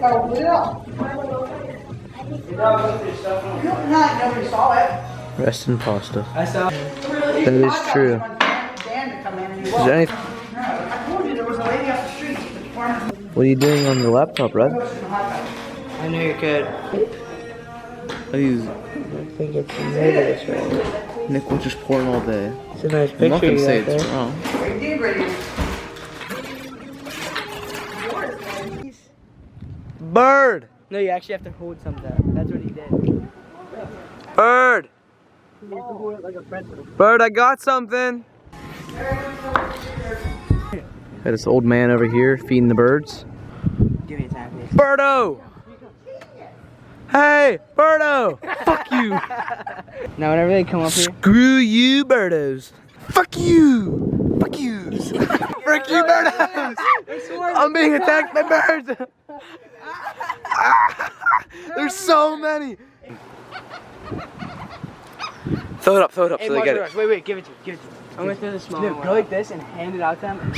Nobody saw it. Rest in pasta. I saw. That is true. Is there any... I told you there was a lady off the street. What are you doing on your laptop, Red? I know you're good. I think it's negative, right? Nick will just porn all day. It's a nice I'm picture. not gonna You say got it's there. wrong. Bird! No, you actually have to hold something. That's what he did. Bird! You have to hold it like a pretzel. Bird, I got something! Got this old man over here feeding the birds. Give me a time, please. Birdo! Hey, Birdo! Fuck you! Now, whenever they come up here, Screw you, Birdos! Fuck you! Fuck you! Frick you, Birdos! I'm being attacked by birds! There's so many! Throw it up so they get it. Wait, give it to me. I'm gonna throw the small one. Go like this and hand it out to them.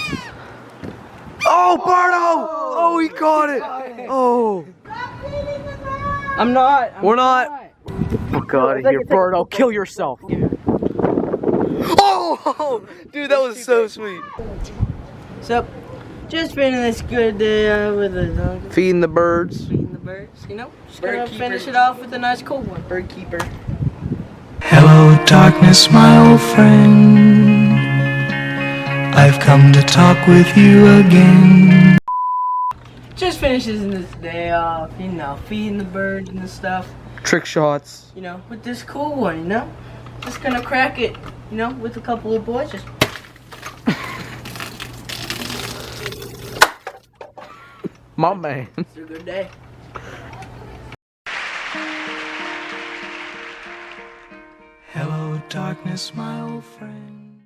Oh, Birdo! Oh, he caught it! Oh! I'm not. We're not. Fuck out of here, Birdo. Kill yourself. Oh! Dude, that was so sweet. So, just spending this good day with the dog. Feeding the birds. Feeding the birds, you know? Just gonna finish it off with a nice cold one. Bird keeper. Hello, darkness, my old friend. I've come to talk with you again. Just finishes this day off, you know, feeding the birds and stuff. Trick shots. You know, with this cool one, you know? Just gonna crack it, you know, with a couple of boys. Just. My man. It's a good day. Hello, darkness, my old friend.